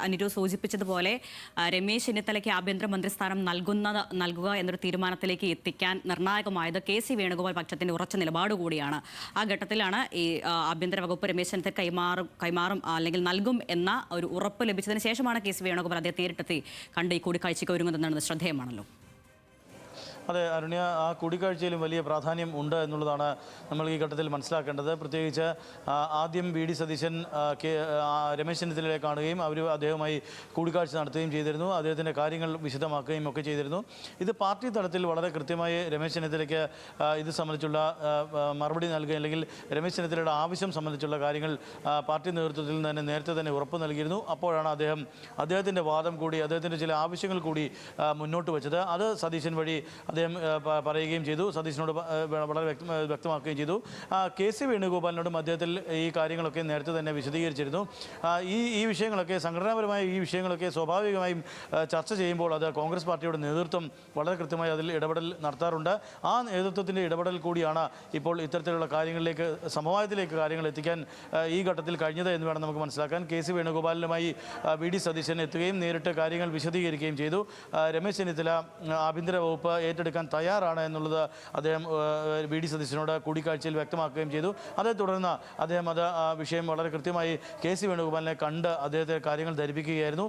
അനിരു സൂചിപ്പിച്ചതുപോലെ രമേശ് ചെന്നിത്തലയ്ക്ക് ആഭ്യന്തര മന്ത്രിസ്ഥാനം നൽകുക എന്നൊരു തീരുമാനത്തിലേക്ക് എത്തിക്കാൻ നിർണായകമായത് കെ.സി. വേണുഗോപാൽ പക്ഷത്തിന്റെ ഉറച്ച നിലപാട് കൂടിയാണ്. ആ ഘട്ടത്തിലാണ് ഈ ആഭ്യന്തര വകുപ്പ് രമേശ് ചെന്നിത്തല കൈമാറും അല്ലെങ്കിൽ നൽകും എന്ന ഒരു ഉറപ്പ് ലഭിച്ചതിന് ശേഷമാണ് കെ.സി. വേണുഗോപാൽ അദ്ദേഹം നേരിട്ടെത്തി കണ്ട് ഈ കൂടിക്കാഴ്ചയ്ക്ക് ഒരുങ്ങുന്നതെന്നത് ശ്രദ്ധേയമാണല്ലോ. അതെ അരുണ്യ, ആ കൂടിക്കാഴ്ചയിലും വലിയ പ്രാധാന്യം ഉണ്ട് എന്നുള്ളതാണ് നമ്മൾ ഈ ഘട്ടത്തിൽ മനസ്സിലാക്കേണ്ടത്. പ്രത്യേകിച്ച് ആദ്യം വി.ഡി. സതീശൻ രമേശ് ചെന്നിത്തലയെ കാണുകയും അദ്ദേഹവുമായി കൂടിക്കാഴ്ച നടത്തുകയും ചെയ്തിരുന്നു. അദ്ദേഹത്തിൻ്റെ കാര്യങ്ങൾ വിശദമാക്കുകയും ഒക്കെ ചെയ്തിരുന്നു. ഇത് പാർട്ടി തലത്തിൽ വളരെ കൃത്യമായി രമേശ് ചെന്നിത്തലയ്ക്ക് ഇത് സംബന്ധിച്ചുള്ള മറുപടി നൽകുക അല്ലെങ്കിൽ രമേശ് ചെന്നിത്തലയുടെ ആവശ്യം സംബന്ധിച്ചുള്ള കാര്യങ്ങൾ പാർട്ടി നേതൃത്വത്തിൽ നിന്ന് നേരത്തെ തന്നെ ഉറപ്പ് നൽകിയിരുന്നു. അപ്പോഴാണ് അദ്ദേഹത്തിൻ്റെ വാദം കൂടി, അദ്ദേഹത്തിൻ്റെ ചില ആവശ്യങ്ങൾ കൂടി മുന്നോട്ട് വെച്ചത്. അത് സതീശൻ വഴി അദ്ദേഹം പറയുകയും ചെയ്തു, സതീശനോട് വളരെ വ്യക്തമാക്കുകയും ചെയ്തു. കെ.സി. വേണുഗോപാലിനോടും അദ്ദേഹത്തിൽ ഈ കാര്യങ്ങളൊക്കെ നേരത്തെ തന്നെ വിശദീകരിച്ചിരുന്നു. ഈ വിഷയങ്ങളൊക്കെ സംഘടനാപരമായ ഈ വിഷയങ്ങളൊക്കെ സ്വാഭാവികമായും ചർച്ച ചെയ്യുമ്പോൾ അത് കോൺഗ്രസ് പാർട്ടിയുടെ നേതൃത്വം വളരെ കൃത്യമായി അതിൽ ഇടപെടൽ നടത്താറുണ്ട്. ആ നേതൃത്വത്തിൻ്റെ ഇടപെടൽ കൂടിയാണ് ഇപ്പോൾ ഇത്തരത്തിലുള്ള കാര്യങ്ങളിലേക്ക് സമവായത്തിലേക്ക് കാര്യങ്ങൾ എത്തിക്കാൻ ഈ ഘട്ടത്തിൽ കഴിഞ്ഞത് എന്ന് വേണം നമുക്ക് മനസ്സിലാക്കാൻ. കെ.സി. വേണുഗോപാലിനുമായി വി.ഡി. സതീശൻ എത്തുകയും നേരിട്ട് കാര്യങ്ങൾ വിശദീകരിക്കുകയും ചെയ്തു. രമേശ് ചെന്നിത്തല ആഭ്യന്തര വകുപ്പ് ഏറ്റെടുക്കാൻ തയ്യാറാണ് എന്നുള്ളത് അദ്ദേഹം വി.ഡി. സതീശനോട് കൂടിക്കാഴ്ചയിൽ വ്യക്തമാക്കുകയും ചെയ്തു. അതേ തുടർന്ന് അദ്ദേഹം വിഷയം വളരെ കൃത്യമായി കെ.സി. വേണുഗോപാലിനെ കണ്ട് അദ്ദേഹത്തെ കാര്യങ്ങൾ ധരിപ്പിക്കുകയായിരുന്നു.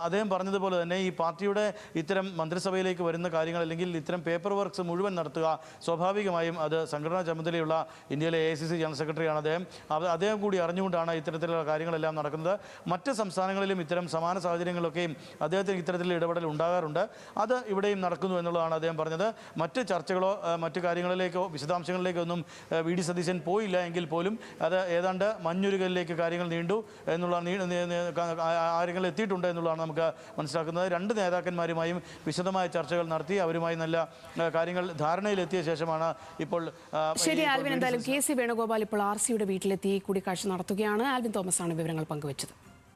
അദ്ദേഹം പറഞ്ഞതുപോലെ തന്നെ ഈ പാർട്ടിയുടെ ഇത്തരം മന്ത്രിസഭയിലേക്ക് വരുന്ന കാര്യങ്ങൾ അല്ലെങ്കിൽ ഇത്തരം പേപ്പർ വർക്ക്സ് മുഴുവൻ നടത്തുക സ്വാഭാവികമായും അത് സംഘടനാ ചുമതലയുള്ള ഇന്ത്യയിലെ AICC ജനറൽ സെക്രട്ടറിയാണ് അദ്ദേഹം കൂടി അറിഞ്ഞുകൊണ്ടാണ് ഇത്തരത്തിലുള്ള കാര്യങ്ങളെല്ലാം നടക്കുന്നത്. മറ്റ് സംസ്ഥാനങ്ങളിലും ഇത്തരം സമാന സാഹചര്യങ്ങളൊക്കെയും അദ്ദേഹത്തിന് ഇത്തരത്തിലുള്ള ഇടപെടൽ ഉണ്ടാകാറുണ്ട്. അത് ഇവിടെയും നടക്കുന്നു എന്നുള്ളതാണ് അദ്ദേഹം പറഞ്ഞത്. മറ്റ് ചർച്ചകളോ മറ്റു കാര്യങ്ങളിലേക്കോ വിശദാംശങ്ങളിലേക്കൊന്നും വി.ഡി. സതീശൻ പോയില്ല എങ്കിൽ പോലും അത് ഏതാണ്ട് മഞ്ഞുരുകലിലേക്ക് കാര്യങ്ങൾ നീണ്ടു എന്നുള്ള കാര്യങ്ങൾ എത്തിയിട്ടുണ്ട് എന്നുള്ളതാണ് നമുക്ക് മനസ്സിലാക്കുന്നത്. രണ്ട് നേതാക്കന്മാരുമായും വിശദമായ ചർച്ചകൾ നടത്തി അവരുമായി നല്ല കാര്യങ്ങൾ ധാരണയിലെത്തിയ ശേഷമാണ് ഇപ്പോൾ ശരി ആൽവിൻ, എന്തായാലും കെ.സി. വേണുഗോപാൽ ഇപ്പോൾ RCയുടെ വീട്ടിലെത്തി കൂടിക്കാഴ്ച നടത്തുകയാണ്. ആൽവിൻ തോമസ് ആണ് വിവരങ്ങൾ പങ്കുവച്ചത്.